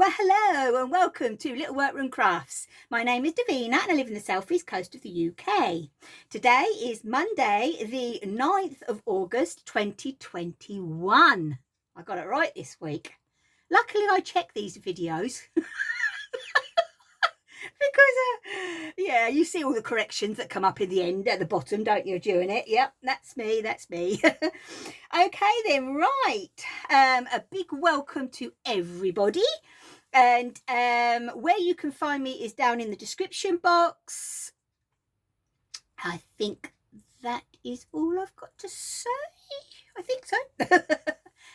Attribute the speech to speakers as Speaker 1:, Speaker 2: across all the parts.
Speaker 1: Well, hello and welcome to Little Workroom Crafts. My name is Davina and I live in the southeast coast of the UK. Today is Monday, the 9th of August 2021. I got it right this week. Luckily, I check these videos because, yeah, you see all the corrections that come up in the end at the bottom, don't you, during it? Yep, that's me, that's me. Okay then, right. A big welcome to everybody. And where you can find me is down in the description box. I think that is all I've got to say. I think so.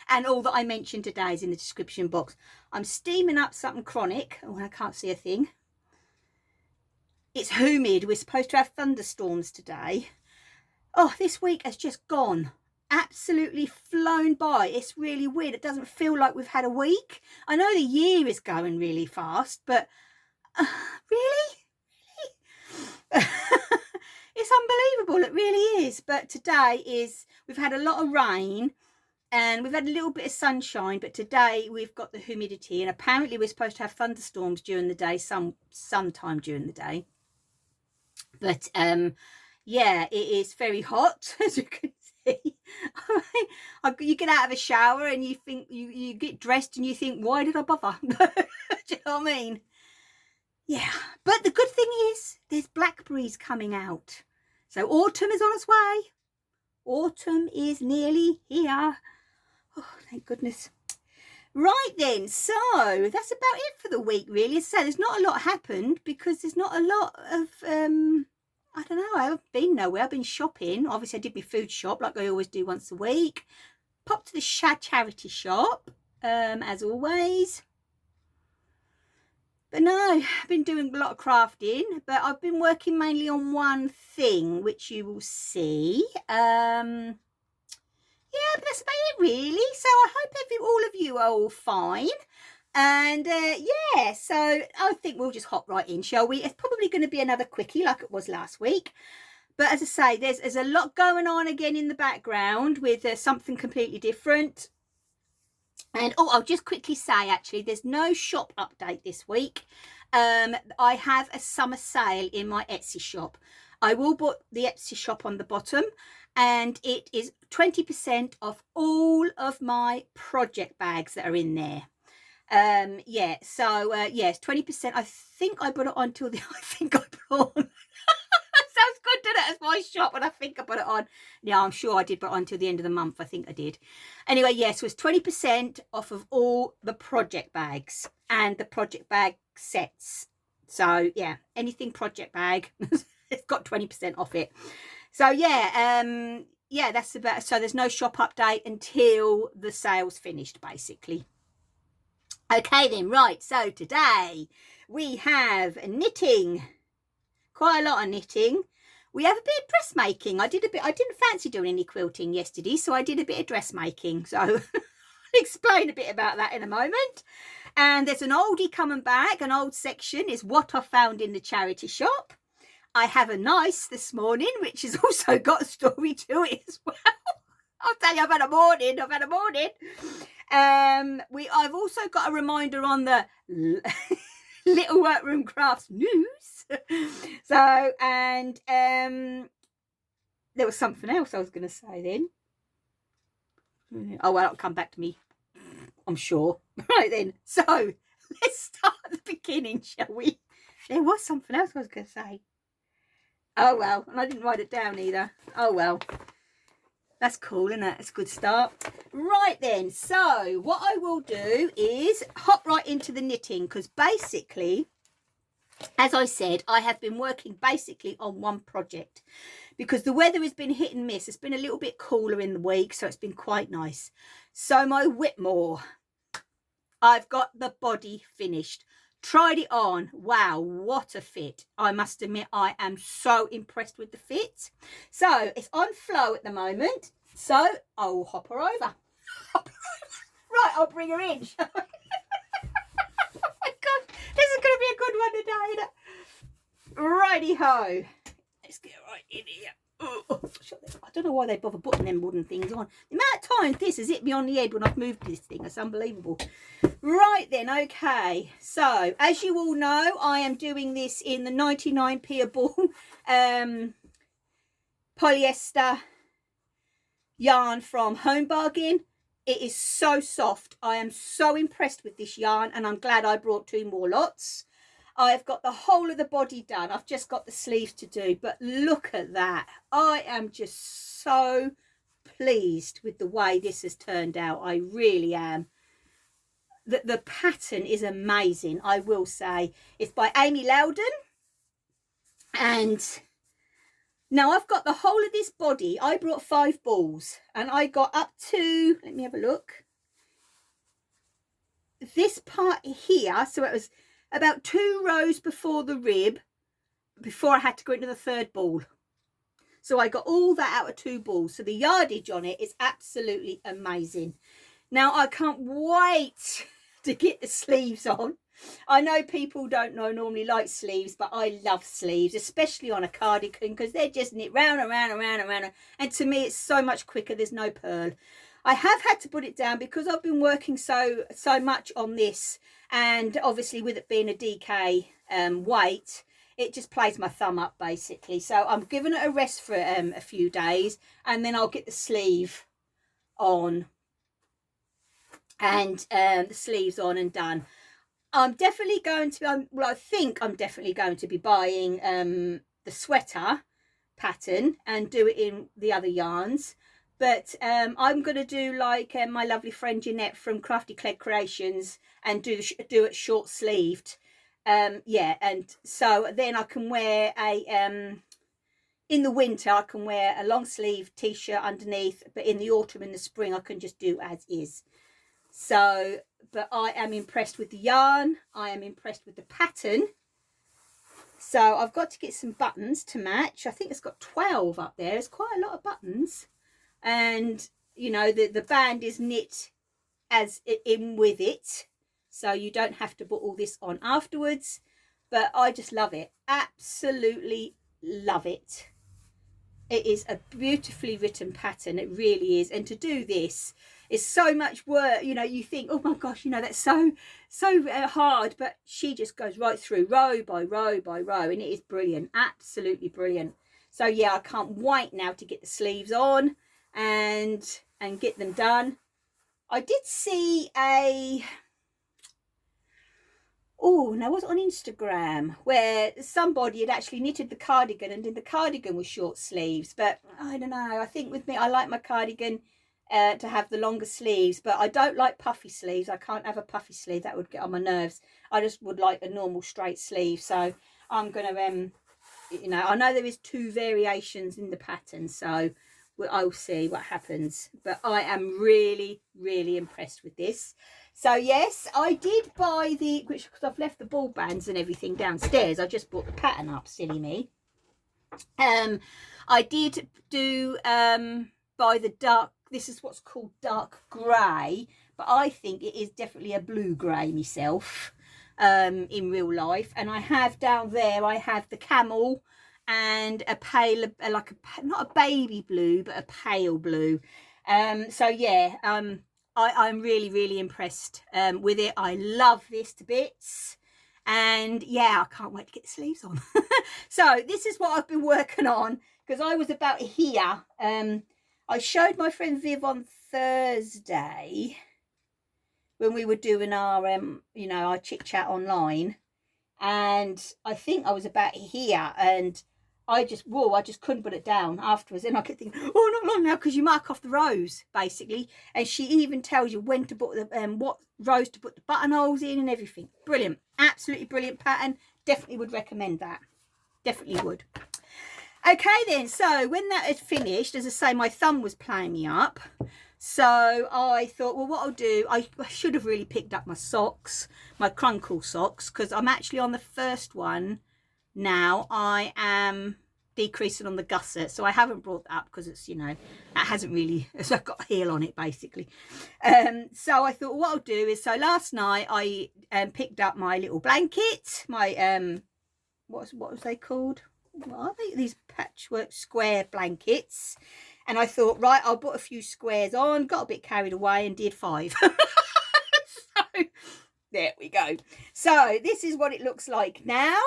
Speaker 1: And all that I mentioned today is in the description box. I'm steaming up something chronic. Oh, I can't see a thing. It's humid. We're supposed to have thunderstorms today. Oh, this week has just gone. Absolutely flown by. It's really weird. It doesn't feel like we've had a week. I know the year is going really fast, but really? It's unbelievable. It really is. But today we've had a lot of rain and we've had a little bit of sunshine, but today we've got the humidity, and apparently we're supposed to have thunderstorms during the day, sometime during the day. But yeah, it is very hot, as you can see. You get out of a shower and you think you get dressed and you think, why did I bother? Do you know what I mean? Yeah, but the good thing is there's blackberries coming out, so autumn is on its way. Autumn is nearly here. Oh, thank goodness. Right then, so that's about it for the week, really. So there's not a lot happened because there's not a lot of I don't know, I haven't been nowhere. I've been shopping. Obviously, I did my food shop like I always do once a week. Popped to the charity shop, as always. But no, I've been doing a lot of crafting, but I've been working mainly on one thing, which you will see. Yeah, but that's about it, really. So I hope all of you are all fine. And yeah, so I think we'll just hop right in, shall we? It's probably going to be another quickie like it was last week. But as I say, there's a lot going on again in the background with something completely different. And oh, I'll just quickly say, actually, there's no shop update this week. I have a summer sale in my Etsy shop. I will put the Etsy shop on the bottom, and it is 20% off all of my project bags that are in there. Yeah, so yes, 20%. I think I put it on till the I think I put it on. Sounds good, doesn't it? As my shop, and I think I put it on. Yeah, I'm sure I did put it on till the end of the month. I think I did. Anyway, yes, it was 20% off of all the project bags and the project bag sets. So yeah, anything project bag, it's got 20% off it. So yeah, yeah, that's about. So there's no shop update until the sale's finished, basically. Okay then, right, so today we have knitting, quite a lot of knitting. We have a bit of dressmaking. I didn't fancy doing any quilting yesterday, so I did a bit of dressmaking. So I'll explain a bit about that in a moment. And there's an oldie coming back, an old section is what I found in the charity shop. I have a nice this morning, which has also got a story to it as well. I'll tell you, I've had a morning. I've also got a reminder on the Little Workroom Crafts news. So, and there was something else I was going to say then. Oh, well, it'll come back to me, I'm sure. Right then, so let's start at the beginning, shall we? There was something else I was going to say. Oh, well, and I didn't write it down either. Oh, well. That's cool, isn't it? It's a good start. Right then, so what I will do is hop right into the knitting, because basically, as I said, I have been working basically on one project because the weather has been hit and miss. It's been a little bit cooler in the week, so it's been quite nice. So my Witmore, I've got the body finished. Tried it on. Wow, what a fit. I must admit, I am so impressed with the fit. So it's on flow at the moment, so I'll hop her over. Right, I'll bring her in. Oh my god, this is going to be a good one today, isn't it? Righty ho, let's get right in here. I don't know why they bother putting them wooden things on. The amount of fine. This has hit me on the head when I've moved this thing. It's unbelievable. Right then, okay. So, as you all know, I am doing this in the 99p a ball polyester yarn from Home Bargain. It is so soft. I am so impressed with this yarn, and I'm glad I brought 2 more lots. I've got the whole of the body done. I've just got the sleeves to do, but look at that. I am just so pleased with the way this has turned out. I really am. The pattern is amazing, I will say. It's by Amy Loudon, and now I've got the whole of this body. I brought 5 balls, and I got up to, let me have a look, this part here. So it was about 2 rows before the rib, before I had to go into the 3rd ball. So I got all that out of 2 balls. So the yardage on it is absolutely amazing. Now I can't wait to get the sleeves on. I know people don't normally like sleeves, but I love sleeves, especially on a cardigan, because they're just knit round and round and round and round. And to me, it's so much quicker. There's no purl. I have had to put it down because I've been working so much on this, and obviously with it being a DK weight, it just plays my thumb up basically. So I'm giving it a rest for a few days, and then I'll get the sleeve on and the sleeves on and done. I'm definitely going to, well, I think I'm definitely going to be buying the sweater pattern and do it in the other yarns. But I'm going to do like my lovely friend Jeanette from Crafty Clegg Creations and do it short sleeved. Yeah, and so then I can wear a, in the winter I can wear a long sleeve t-shirt underneath, but in the autumn and the spring I can just do as is. So, but I am impressed with the yarn. I am impressed with the pattern. So I've got to get some buttons to match. I think it's got 12 up there. It's quite a lot of buttons. And, you know, the band is knit as in with it. So you don't have to put all this on afterwards. But I just love it. Absolutely love it. It is a beautifully written pattern. It really is. And to do this is so much work. You know, you think, oh my gosh, you know, that's so hard. But she just goes right through row by row by row. And it is brilliant. Absolutely brilliant. So yeah, I can't wait now to get the sleeves on and get them done. I did see a... oh, now was on Instagram where somebody had actually knitted the cardigan, and then the cardigan was short sleeves. But I don't know, I think with me, I like my cardigan to have the longer sleeves, but I don't like puffy sleeves. I can't have a puffy sleeve, that would get on my nerves. I just would like a normal straight sleeve. So I'm gonna you know, I know there is 2 variations in the pattern, so I'll see what happens. But I am really impressed with this. So yes, I did buy the, which, because I've left the ball bands and everything downstairs, I just brought the pattern up, silly me. I did do buy the dark, this is what's called dark grey, but I think it is definitely a blue grey myself in real life. And I have down there, I have the camel and a pale, like a, not a baby blue, but a pale blue. So yeah, I'm really impressed with it. I love this to bits, and yeah, I can't wait to get the sleeves on. So this is what I've been working on, because I was about here. I showed my friend Viv on Thursday when we were doing our you know, our chit chat online, and I think I was about here, and I just couldn't put it down afterwards. And I kept thinking, oh, not long now, because you mark off the rows basically, and she even tells you when to put the what rows to put the buttonholes in and everything. Brilliant, absolutely brilliant pattern. Definitely would recommend that. Definitely would. Okay then, so when that had finished, as I say, my thumb was playing me up. So I thought, well, what I'll do, I should have really picked up my socks, my crunkle socks, because I'm actually on the first one now. I am decreasing on the gusset, so I haven't brought that up because it's, you know, that hasn't really, so I've got a heel on it basically. So I thought what I'll do is, so last night I picked up my little blanket, my what was they called? What are they? These patchwork square blankets. And I thought, right, I'll put a few squares on, got a bit carried away and did 5. So there we go. So this is what it looks like now.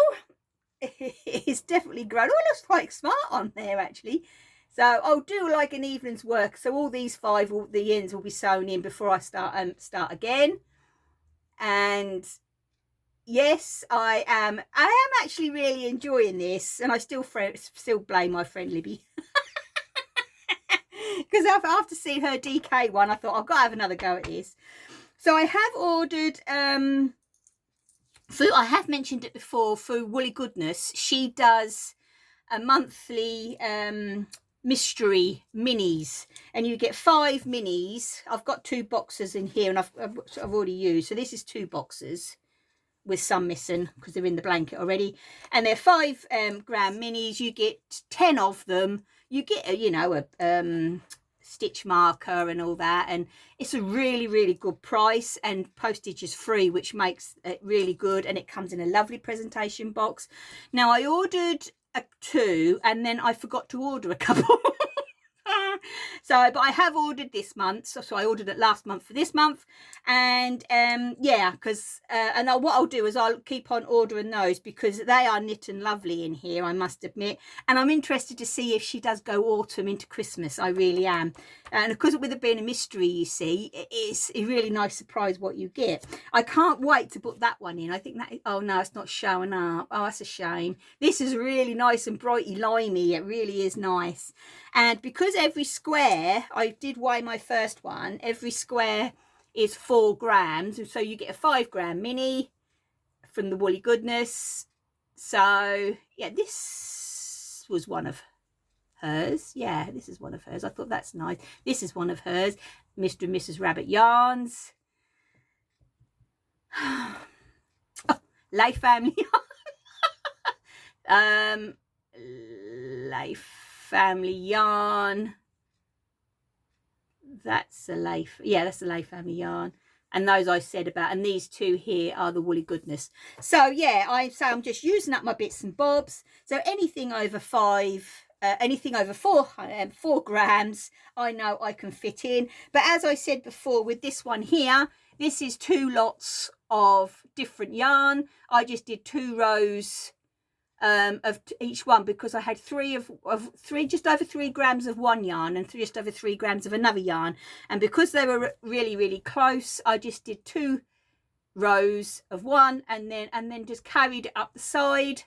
Speaker 1: It's definitely grown. Oh, it looks quite smart on there actually. So I'll do like an evening's work. So all these 5, the ends will be sewn in before I start again. And yes, I am actually really enjoying this, and I still blame my friend Libby. Because after seeing her DK one, I thought I've got to have another go at this. So I have ordered I have mentioned it before, for Woolly Goodness. She does a monthly mystery minis, and you get 5 minis. I've got 2 boxes in here, and I've already used. So this is 2 boxes with some missing because they're in the blanket already, and they're 5 gram minis. You get 10 of them. You get a stitch marker and all that, and it's a really good price, and postage is free, which makes it really good, and it comes in a lovely presentation box. Now I ordered 2 and then I forgot to order a couple. But I have ordered this month, so I ordered it last month for this month, and yeah, because what I'll do is I'll keep on ordering those, because they are knit and lovely in here, I must admit, and I'm interested to see if she does go autumn into Christmas. I really am. And because with it being a mystery, you see, it's a really nice surprise what you get. I can't wait to put that one in. I think that, oh no, it's not showing up. Oh, that's a shame. This is really nice and brighty limey. It really is nice. And because every square, I did weigh my first one, every square is 4 grams. So you get a 5 gram mini from the Woolly Goodness. So yeah, this was one of hers. Yeah, this is one of hers. I thought that's nice. This is one of hers. Mr. and Mrs. Rabbit yarns. Oh, Life Family. Life Family yarn. That's a Life. Yeah, that's a Life Family yarn. And those I said about, and these 2 here are the Woolly Goodness. So yeah, I'm just using up my bits and bobs. So anything over 4 grams, I know I can fit in. But as I said before, with this one here, this is 2 lots of different yarn. I just did 2 rows of each one, because I had 3 just over 3 grams of one yarn and just over 3 grams of another yarn, and because they were really close, I just did 2 rows of one, and then just carried it up the side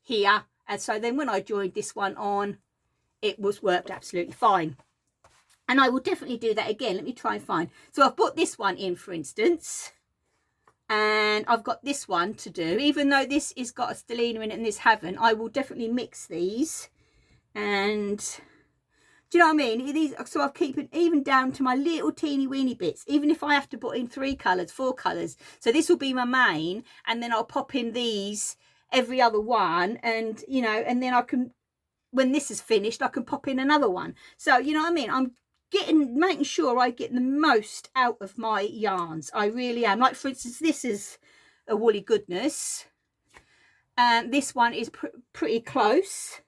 Speaker 1: here. And so then when I joined this one on, it worked absolutely fine. And I will definitely do that again. Let me try and find. So I've put this one in, for instance, and I've got this one to do. Even though this has got a stellina in it and this haven't, I will definitely mix these. And do you know what I mean? So I've kept it even down to my little teeny weeny bits, even if I have to put in 3 colours, 4 colours. So this will be my main, and then I'll pop in these every other one, and and then I can, when this is finished, I can pop in another one. So you know what I mean? I'm making sure I get the most out of my yarns. I really am. Like for instance, this is a Woolly Goodness, and this one is pretty close.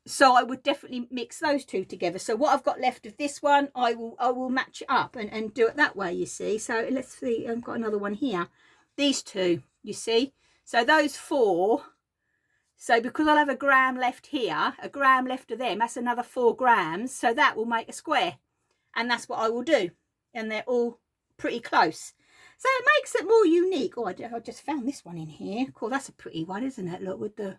Speaker 1: So I would definitely mix those 2 together. So what I've got left of this one, I will match it up and do it that way, you see. So let's see, I've got another one here. These 2, you see. So those 4. So because I'll have a gram left here, a gram left of them, that's another 4 grams. So that will make a square. And that's what I will do. And they're all pretty close. So it makes it more unique. Oh, I just found this one in here. Cool, that's a pretty one, isn't it? Look, with the...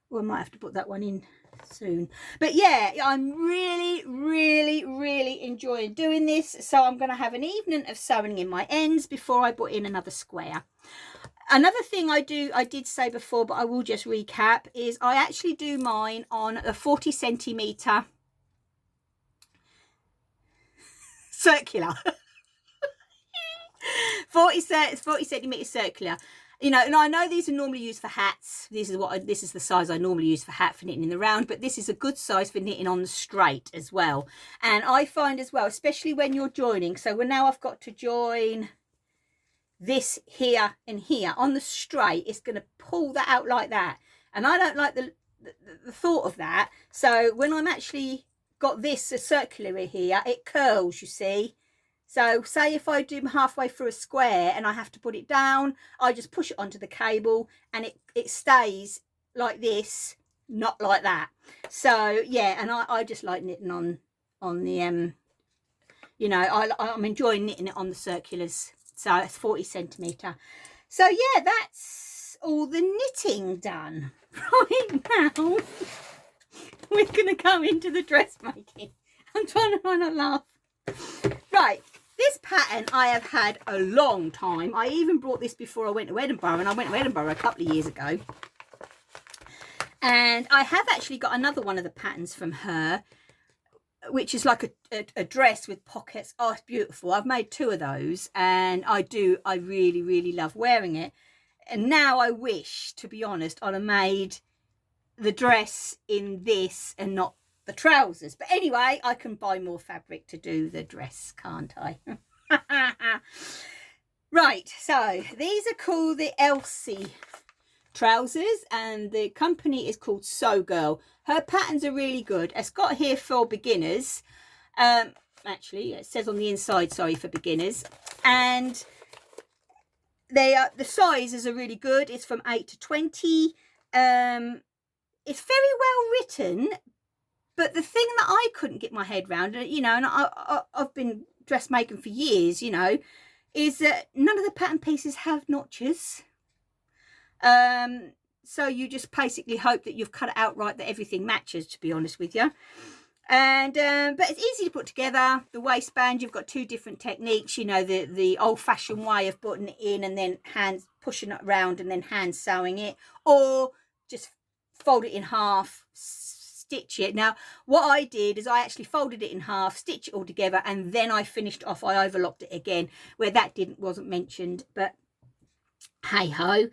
Speaker 1: Well, I might have to put that one in soon. But yeah, I'm really enjoying doing this. So I'm going to have an evening of sewing in my ends before I put in another square. Another thing I did say before, but I will just recap, is I actually do mine on a 40 centimetre circular. 40 centimetre circular. And I know these are normally used for hats. This is the size I normally use for hat, for knitting in the round, but this is a good size for knitting on the straight as well. And I find as well, especially when you're joining, so now I've got to join this here and here on the straight, it's going to pull that out like that, and I don't like the thought of that. So when I'm actually got this a circular here, it curls, you see. So say if I do halfway through a square and I have to put it down, I just push it onto the cable and it stays like this, not like that. So yeah, and I just like knitting on the you know, I'm enjoying knitting it on the circulars. So it's 40 centimetre. So yeah, that's all the knitting done. Right now we're gonna go into the dressmaking. I'm trying to not laugh. Right, this pattern I have had a long time. I even brought this before I went to Edinburgh, and I went to Edinburgh a couple of years ago. And I have actually got another one of the patterns from her, which is like a dress with pockets. Oh, it's beautiful. I've made 2 of those, and I really, really love wearing it. And now I wish, to be honest, I'd have made the dress in this and not the trousers. But anyway, I can buy more fabric to do the dress, can't I? Right, so these are called the Elsie trousers, and the company is called Sew Girl. Her patterns are really good. It's got here for beginners. Actually, it says on the inside, sorry, for beginners. And they are, the sizes are really good. It's from 8 to 20. It's very well written, but the thing that I couldn't get my head around, you know, and I've been dressmaking for years, you know, is that none of the pattern pieces have notches. So you just basically hope that you've cut it out right, that everything matches, to be honest with you. And but it's easy to put together. The waistband, you've got 2 different techniques, you know, the old-fashioned way of putting it in and then hand pushing it around and then hand sewing it, or just fold it in half, stitch it. Now what I did is I actually folded it in half, stitch it all together, and then I finished off. I overlocked it again where that wasn't mentioned, but hey ho.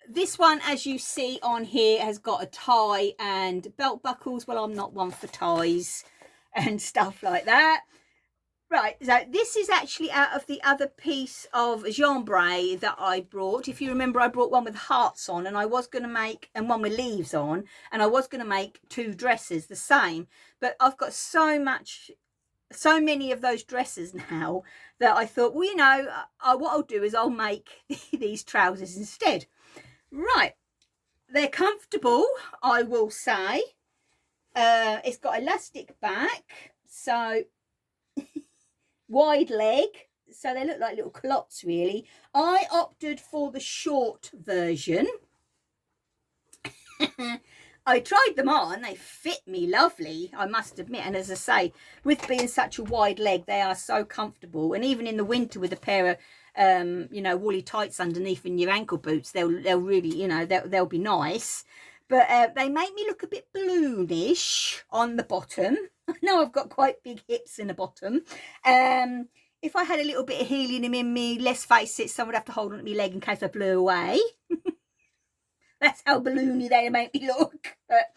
Speaker 1: This one, as you see on here, has got a tie and belt buckles. Well, I'm not one for ties and stuff like that. Right, so this is actually out of the other piece of chambray that I brought. If you remember, I brought one with hearts on, and I was going to make, and one with leaves on, and I was going to make 2 dresses the same. But I've got so many of those dresses now that I thought, well, you know, what I'll do is I'll make these trousers instead. Right, they're comfortable, I will say. It's got elastic back, so wide leg, so they look like little clots really. I opted for the short version. I tried them on, they fit me lovely, I must admit. And as I say, with being such a wide leg, they are so comfortable. And even in the winter with a pair of you know, woolly tights underneath and your ankle boots, they'll really, you know, they'll be nice. But they make me look a bit balloonish on the bottom. I know I've got quite big hips in the bottom. If I had a little bit of helium in me, let's face it, someone would have to hold on to my leg in case I blew away. That's how balloony they make me look. But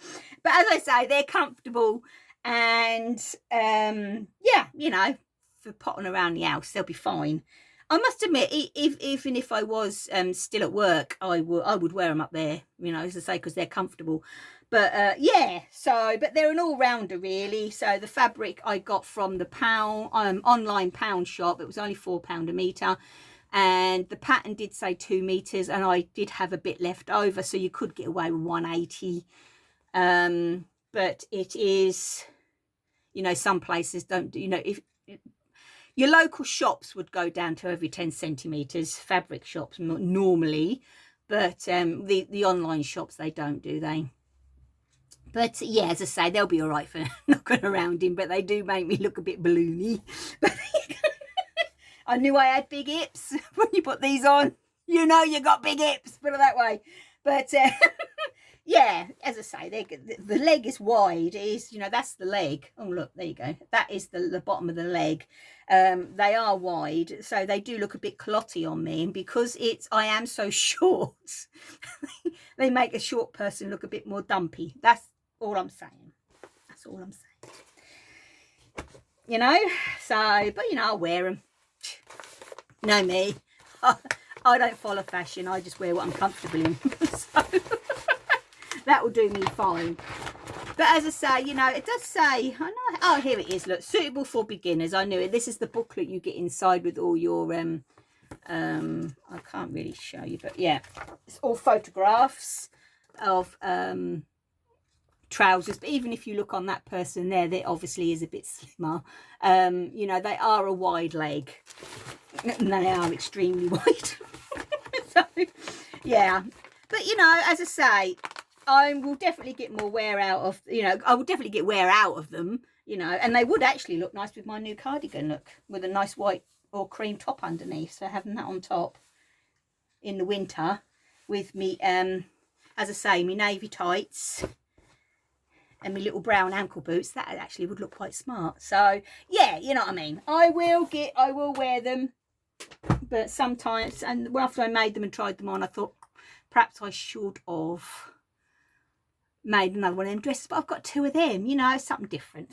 Speaker 1: as I say, they're comfortable, and yeah, you know, for potting around the house, they'll be fine. I must admit, even if I was still at work, I would wear them up there, you know, as I say, because they're comfortable. But yeah, so, but they're an all-rounder really. So the fabric I got from the online pound shop, it was only £4 a metre. And the pattern did say 2 meters, and I did have a bit left over, so you could get away with 180. But it is, you know, some places don't, you know, if your local shops would go down to every 10 centimeters, fabric shops normally, but the online shops, they don't, do they? But yeah, as I say, they'll be all right for knocking around in, but they do make me look a bit balloony. But I knew I had big hips when you put these on. You know you got big hips, put it that way. But yeah, as I say, the leg is wide. It is, you know, that's the leg. Oh, look, there you go. That is the bottom of the leg. They are wide, so they do look a bit clotty on me. And because I am so short, they make a short person look a bit more dumpy. That's all I'm saying. That's all I'm saying. You know, so, but you know, I'll wear them. Know me, I don't follow fashion, I just wear what I'm comfortable in. So that will do me fine. But as I say, you know, it does say, I know, oh, here it is, look, suitable for beginners. I knew it. This is the booklet you get inside with all your, I can't really show you, but yeah, it's all photographs of trousers. But even if you look on that person there, they obviously is a bit slimmer. You know, they are a wide leg, and they are extremely wide. So yeah, but you know, as I say, I will definitely get more wear out of, you know, I will definitely get wear out of them, you know, and they would actually look nice with my new cardigan, look, with a nice white or cream top underneath. So having that on top in the winter with me, as I say, my navy tights and my little brown ankle boots, that actually would look quite smart. So yeah, you know what I mean. I will wear them, but sometimes, and after I made them and tried them on, I thought perhaps I should have made another one of them dresses, but I've got two of them, you know, something different.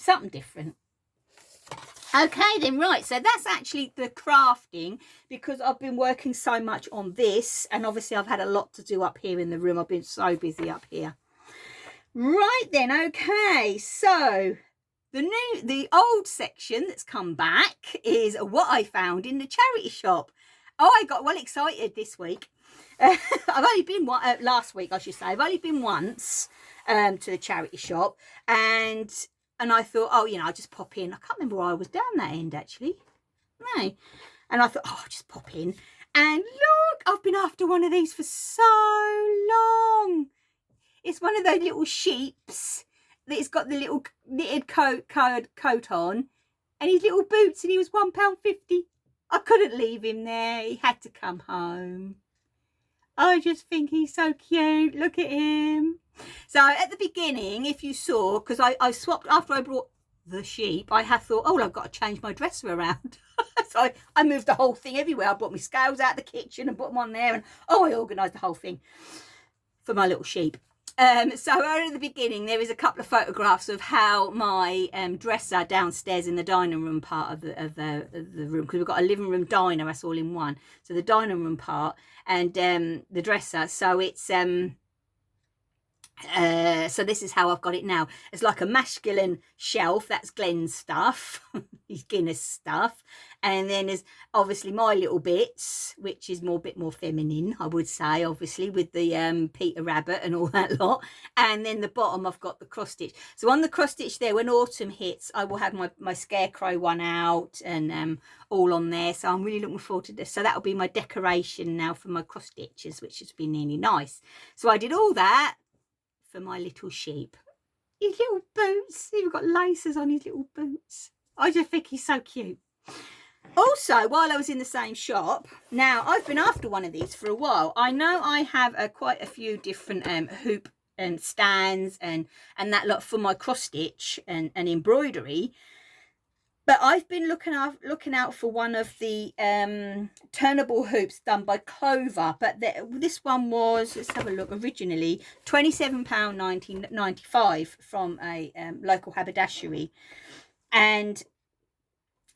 Speaker 1: Okay then, right, so that's actually the crafting, because I've been working so much on this, and obviously I've had a lot to do up here in the room. I've been so busy up here. Right then, okay, so the old section that's come back is what I found in the charity shop. Oh, I got well excited this week. I've only been last week, I should say. I've only been once to the charity shop, and I thought, oh, you know, I'll just pop in. I can't remember why I was down that end, actually. No. And I thought, oh, I'll just pop in. And look, I've been after one of these for so long. It's one of those little sheeps that it's got the little knitted coat on, and his little boots, and he was £1.50. I couldn't leave him there. He had to come home. I just think he's so cute. Look at him. So at the beginning, if you saw, because I swapped after I brought the sheep, I had thought, oh, well, I've got to change my dresser around. So I moved the whole thing everywhere. I brought my scales out of the kitchen and put them on there, and I organised the whole thing for my little sheep. So right at the beginning, there is a couple of photographs of how my dresser downstairs in the dining room part of the room, because we've got a living room diner, that's all in one. So the dining room part and the dresser. So it's so this is how I've got it now. It's like a masculine shelf. That's Glenn's stuff, his Guinness stuff, and then there's obviously my little bits, which is bit more feminine, I would say, obviously, with the Peter Rabbit and all that lot. And then the bottom, I've got the cross stitch. So on the cross stitch there, when autumn hits, I will have my scarecrow one out and all on there. So I'm really looking forward to this. So that'll be my decoration now for my cross stitches, which has been really nice. So I did all that for my little sheep. His little boots, he's got laces on his little boots. I just think he's so cute. Also, while I was in the same shop, now I've been after one of these for a while. I know I have quite a few different hoop and stands and that lot for my cross stitch and embroidery. But I've been looking out for one of the turnable hoops done by Clover. But this one was, let's have a look, originally £27.95 from a local haberdashery. And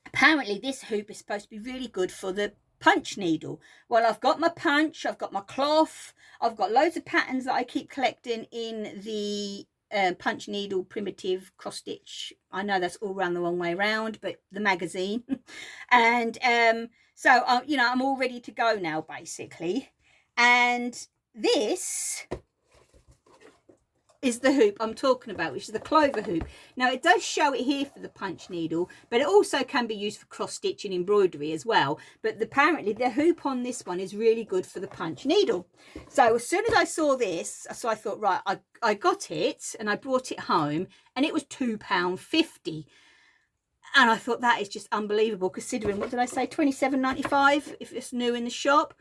Speaker 1: apparently this hoop is supposed to be really good for the punch needle. Well, I've got my punch, I've got my cloth, I've got loads of patterns that I keep collecting in the punch needle primitive cross stitch. I know that's all around the wrong way around, but the magazine. And so you know, I'm all ready to go now, basically. And this is the hoop I'm talking about, which is the Clover hoop. Now it does show it here for the punch needle, but it also can be used for cross stitch and embroidery as well. But apparently the hoop on this one is really good for the punch needle. So as soon as I saw this, so I thought, right, I got it and I brought it home, and it was £2.50. And I thought that is just unbelievable, considering, what did I say, £27.95 if it's new in the shop.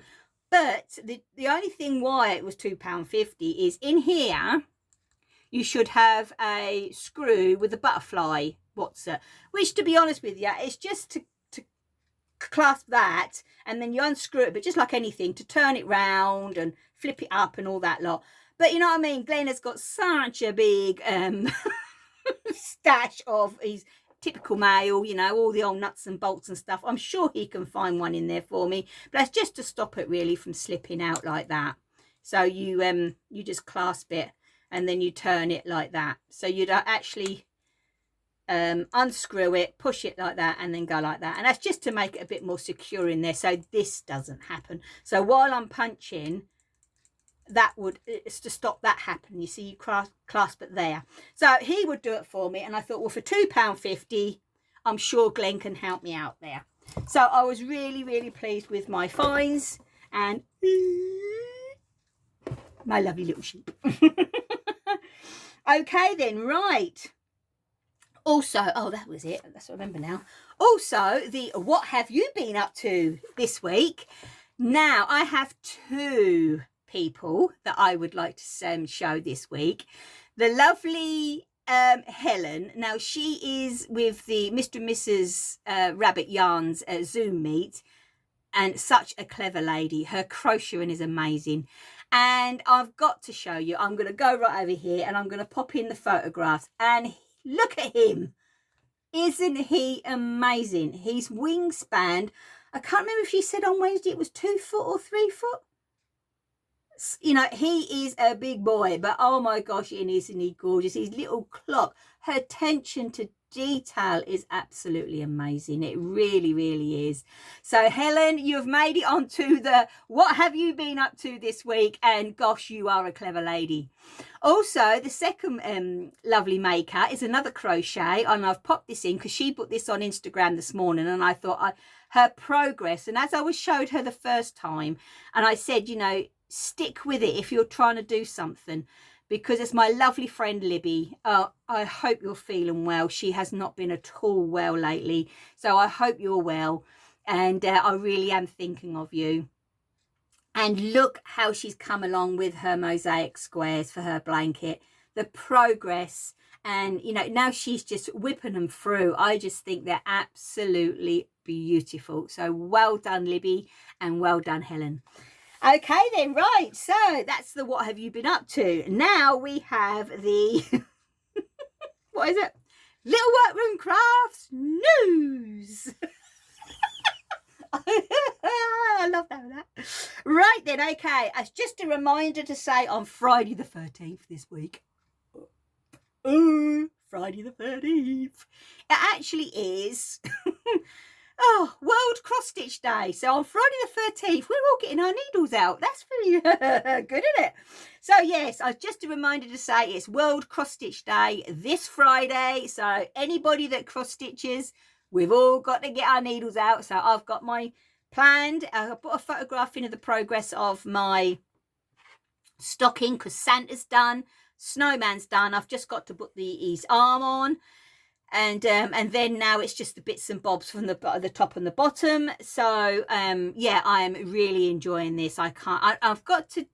Speaker 1: But the only thing why it was £2.50 is in here you should have a screw with a butterfly which, to be honest with you, it's just to clasp that, and then you unscrew it, but just like anything, to turn it round and flip it up and all that lot. But you know what I mean, Glenn has got such a big stash of his typical male, you know, all the old nuts and bolts and stuff. I'm sure he can find one in there for me, but that's just to stop it really from slipping out like that. So you just clasp it and then you turn it like that. So you'd actually unscrew it, push it like that, and then go like that. And that's just to make it a bit more secure in there, so this doesn't happen. So while I'm punching, it's to stop that happening. You see, you clasp it there. So he would do it for me, and I thought, well, for £2.50, I'm sure Glenn can help me out there. So I was really, really pleased with my finds, and my lovely little sheep. Okay then, right. Also, oh, that was it. That's what I remember now. Also, the what have you been up to this week? Now, I have two people that I would like to show this week. The lovely Helen. Now, she is with the Mr. and Mrs. Rabbit Yarns Zoom meet, and such a clever lady. Her crocheting is amazing. And I've got to show you. I'm going to go right over here, and I'm going to pop in the photographs, and look at him. Isn't he amazing? His wingspan, I can't remember if she said on Wednesday it was 2 foot or 3 foot. You know, he is a big boy, but oh my gosh, isn't he gorgeous? His little clock, her attention to detail is absolutely amazing. It really, really is. So Helen, you've made it onto the what have you been up to this week, and gosh, you are a clever lady. Also, the second lovely maker is another crochet, and I've popped this in because she put this on Instagram this morning, and I thought her progress, and as I showed her the first time, and I said, you know, stick with it if you're trying to do something, because it's my lovely friend Libby. I hope you're feeling well. She has not been at all well lately, so I hope you're well, and I really am thinking of you. And look how she's come along with her mosaic squares for her blanket, the progress, and you know, now she's just whipping them through. I just think they're absolutely beautiful. So well done, Libby, and well done, Helen. Okay then, right, so that's the what have you been up to. Now we have the what is it, Little Workroom Crafts news. I love that. Right then, okay, as just a reminder to say on Friday the 13th this week, Friday the 13th, it actually is World Cross Stitch Day. So on Friday the 13th, we're all getting our needles out. That's pretty good, isn't it? So yes, just a reminder to say it's World Cross Stitch Day this Friday. So anybody that cross stitches, we've all got to get our needles out. So I've got my planned. I put a photograph in of the progress of my stocking because Santa's done, Snowman's done. I've just got to put his arm on. And then now it's just the bits and bobs from the top and the bottom. So yeah, I am really enjoying this. I've got to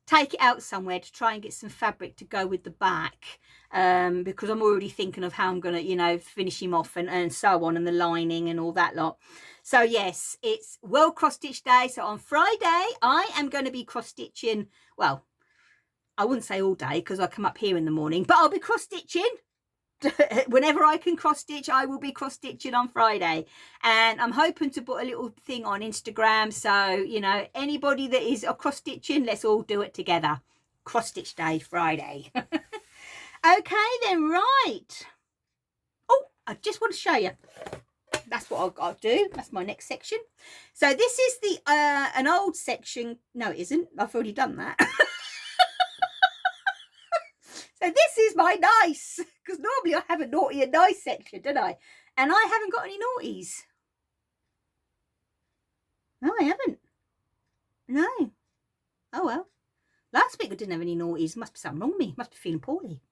Speaker 1: take it out somewhere to try and get some fabric to go with the back, because I'm already thinking of how I'm gonna, you know, finish him off and so on, and the lining and all that lot. So yes, it's World Cross Stitch Day. So on Friday I am going to be cross stitching. Well, I wouldn't say all day because I come up here in the morning, but I'll be cross stitching. Whenever I can cross stitch, I will be cross stitching on Friday, and I'm hoping to put a little thing on Instagram, so you know, anybody that is cross stitching, let's all do it together. Cross stitch day Friday. Okay then, right. Oh, I just want to show you, that's what I've got to do. That's my next section. So this is the an old section. No, it isn't, I've already done that. So this is my nice, because normally I have a naughty and nice section, don't I? And I haven't got any naughties. No, I haven't. No. Oh, well. Last week I didn't have any naughties. Must be something wrong with me. Must be feeling poorly.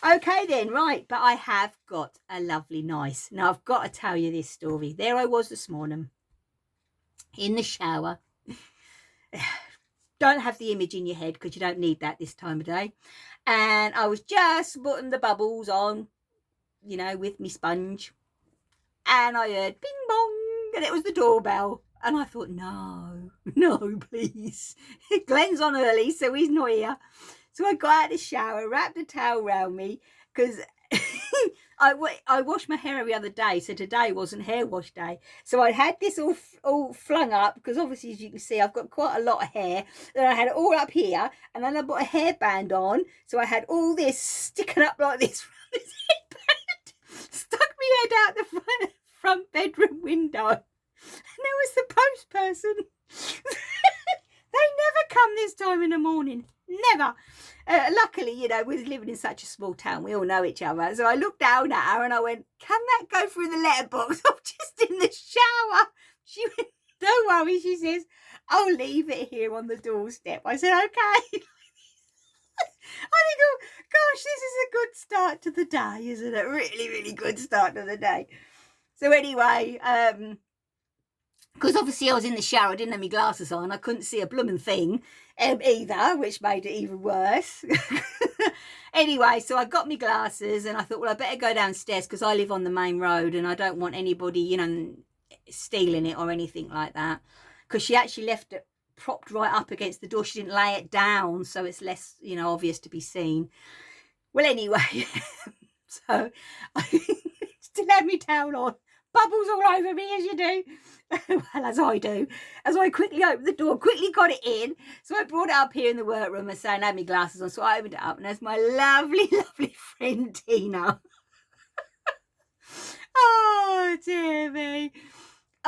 Speaker 1: Okay then, right. But I have got a lovely nice. Now, I've got to tell you this story. There I was this morning in the shower. Don't have the image in your head because you don't need that this time of day. And I was just putting the bubbles on, you know, with me sponge. And I heard bing bong, and it was the doorbell. And I thought, no, please. Glenn's on early, so he's not here. So I got out of the shower, wrapped a towel around me, because I washed my hair every other day, so today wasn't hair wash day. So I had this all flung up because obviously, as you can see, I've got quite a lot of hair. Then I had it all up here, and then I put a hairband on, so I had all this sticking up like this from this hairband. Stuck my head out the front bedroom window, and there was the post person. They never come this time in the morning. Never. Luckily, you know, we're living in such a small town. We all know each other. So I looked down at her and I went, can that go through the letterbox? I'm just in the shower. She went, don't worry. She says, I'll leave it here on the doorstep. I said, okay. I think, oh, gosh, this is a good start to the day, isn't it? Really, really good start to the day. So anyway, because obviously I was in the shower, I didn't have my glasses on. I couldn't see a blooming thing either, which made it even worse. Anyway, so I got my glasses and I thought, well, I better go downstairs because I live on the main road and I don't want anybody, you know, stealing it or anything like that. Because she actually left it propped right up against the door. She didn't lay it down, so it's less, you know, obvious to be seen. Well, anyway, so I still had my towel on. Bubbles all over me, as you do. Well, as I do. As I quickly opened the door, quickly got it in. So I brought it up here in the workroom and saying I had my glasses on. So I opened it up and there's my lovely, lovely friend Tina. Oh, dear me.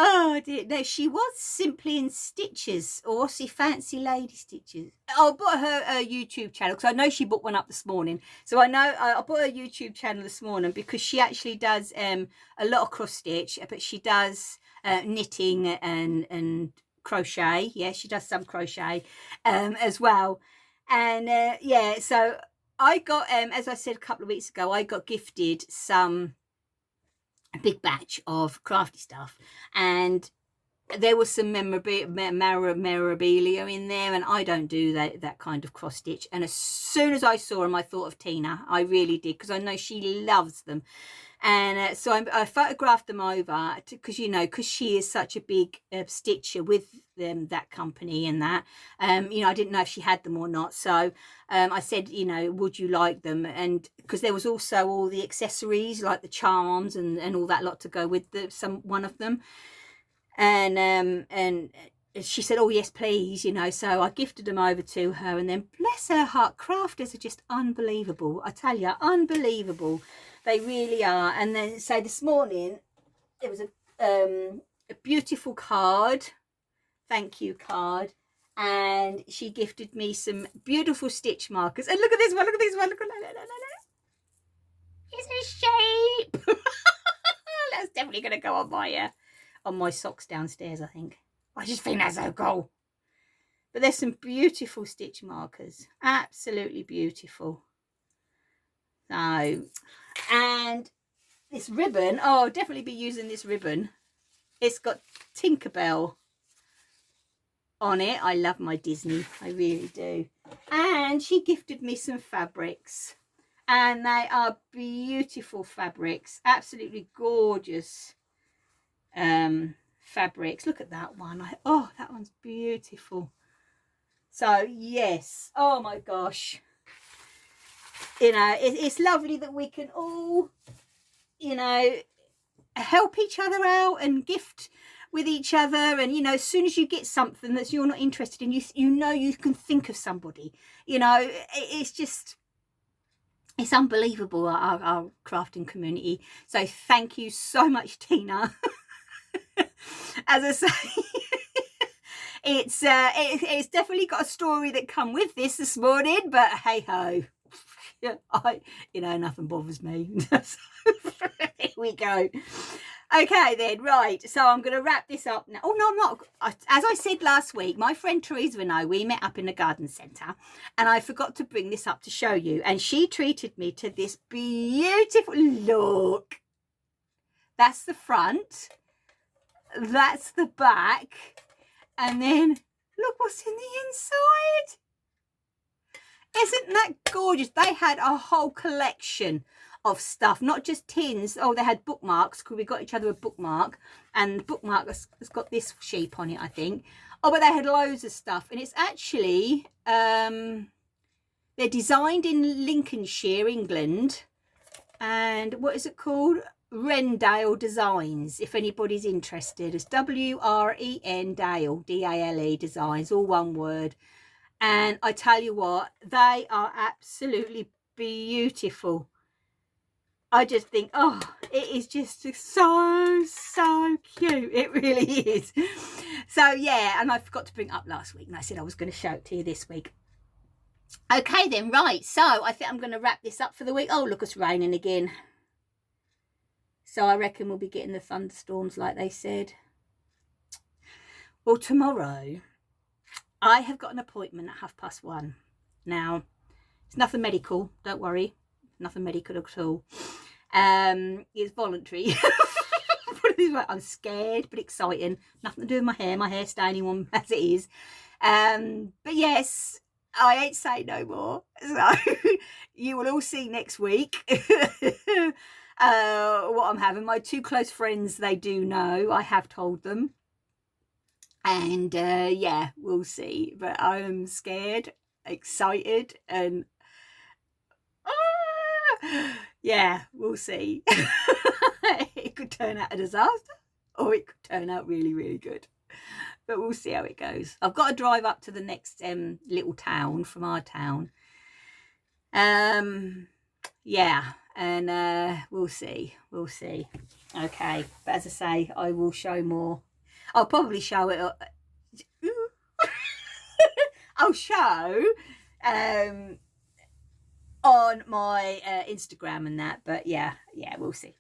Speaker 1: Oh, dear. No, she was simply in stitches, or see fancy lady stitches. I bought her a YouTube channel because I know she bought one up this morning. So I know I bought her YouTube channel this morning because she actually does a lot of cross stitch, but she does knitting and crochet. Yeah, she does some crochet as well. And yeah, so I got, as I said a couple of weeks ago, I got gifted a big batch of crafty stuff, and there was some memorabilia in there, and I don't do that kind of cross stitch. And as soon as I saw them, I thought of Tina. I really did, because I know she loves them. And so I photographed them over because, you know, because she is such a big stitcher with that company and that, you know, I didn't know if she had them or not. So I said, you know, would you like them? And because there was also all the accessories like the charms and all that lot to go with one of them. And she said, oh yes, please, you know. So I gifted them over to her, and then bless her heart, crafters are just unbelievable. I tell you, unbelievable. They really are. And then, so this morning, there was a beautiful card, thank you card, and she gifted me some beautiful stitch markers. And look at this one, look at this one, look at that. It's a shape. That's definitely going to go on my socks downstairs, I think. I just think that's so cool. But there's some beautiful stitch markers, absolutely beautiful. So, and this ribbon, oh, I'll definitely be using this ribbon. It's got Tinkerbell on it. I love my Disney, I really do. And she gifted me some fabrics, and they are beautiful fabrics, absolutely gorgeous fabrics. Look at that one. Oh, that one's beautiful. So yes, oh my gosh, you know, it's lovely that we can all, you know, help each other out and gift with each other. And, you know, as soon as you get something that you're not interested in, you know, you can think of somebody, you know. It's just, it's unbelievable, our crafting community. So thank you so much, Tina. As I say, it's definitely got a story that come with this morning, but hey ho, you know, nothing bothers me. So, here we go. Okay then, right, so I'm going to wrap this up now. Oh no, I'm not. As I said last week, my friend Teresa and I, we met up in the garden centre, and I forgot to bring this up to show you, and she treated me to this beautiful look. That's the front, that's the back, and then look what's in the inside. Isn't that gorgeous? They had a whole collection of stuff, not just tins. Oh, they had bookmarks, because we got each other a bookmark, and the bookmark has got this sheep on it, I think. Oh, but they had loads of stuff, and it's actually they're designed in Lincolnshire, England, and what is it called? Rendale Designs, if anybody's interested. It's WREN Dale, DALE Designs, all one word. And I tell you what, they are absolutely beautiful. I just think, oh, it is just so cute. It really is. So yeah, and I forgot to bring it up last week, and I said I was going to show it to you this week. Okay then, right, so I think I'm going to wrap this up for the week. Oh, look, it's raining again. So I reckon we'll be getting the thunderstorms like they said. Well, tomorrow I have got an appointment at 1:30. Now, it's nothing medical, don't worry. Nothing medical at all. It's voluntary. I'm scared but exciting. Nothing to do with my hair. My hair's staying on as it is. But yes, I ain't saying no more. So you will all see next week what I'm having. My two close friends, they do know. I have told them. And yeah, we'll see. But I am scared, excited, and yeah, we'll see. It could turn out a disaster, or it could turn out really, really good. But we'll see how it goes. I've got to drive up to the next little town from our town. Yeah, and we'll see. We'll see. Okay, but as I say, I will show more. I'll probably show it. I'll show on my Instagram and that, but yeah, we'll see.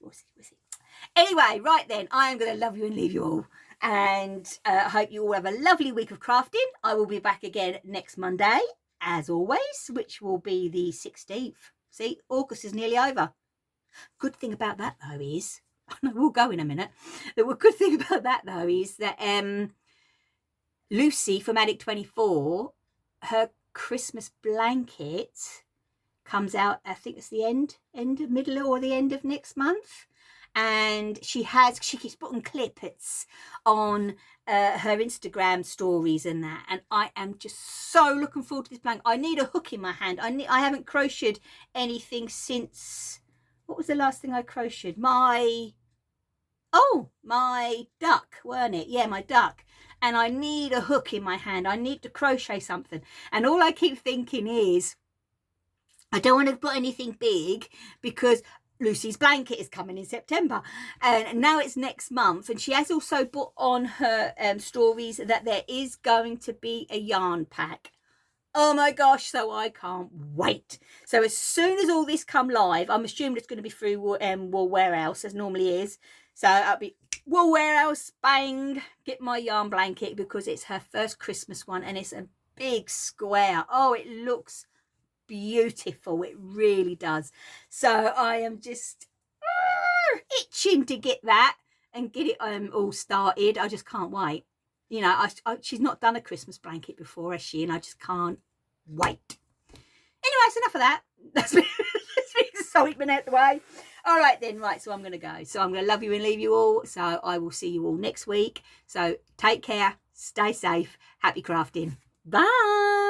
Speaker 1: Anyway, right then, I am going to love you and leave you all, and I hope you all have a lovely week of crafting. I will be back again next Monday, as always, which will be the 16th. See, August is nearly over. Good thing about that, though, is, we'll go in a minute. The good thing about that, though, is that Lucy from Addict 24, her Christmas blanket comes out, I think it's the middle or the end of next month. And she keeps putting clippets on her Instagram stories and that. And I am just so looking forward to this blanket. I need a hook in my hand. I haven't crocheted anything since, what was the last thing I crocheted? My duck, weren't it? Yeah, my duck. And I need a hook in my hand. I need to crochet something. And all I keep thinking is, I don't want to put anything big because Lucy's blanket is coming in September, and now it's next month. And she has also put on her stories that there is going to be a yarn pack. Oh my gosh, so I can't wait. So as soon as all this come live, I'm assuming it's going to be through Wool Warehouse, as normally is. So I'll be Wool Warehouse, bang, get my yarn blanket, because it's her first Christmas one, and it's a big square. Oh, it looks beautiful. It really does. So I am just itching to get that and get it all started. I just can't wait. You know, she's not done a Christmas blanket before, has she? And I just can't wait. Anyway, it's enough of that. That's me excitement out the way. All right then, right, so I'm going to go. So I'm going to love you and leave you all. So I will see you all next week. So take care, stay safe, happy crafting. Bye.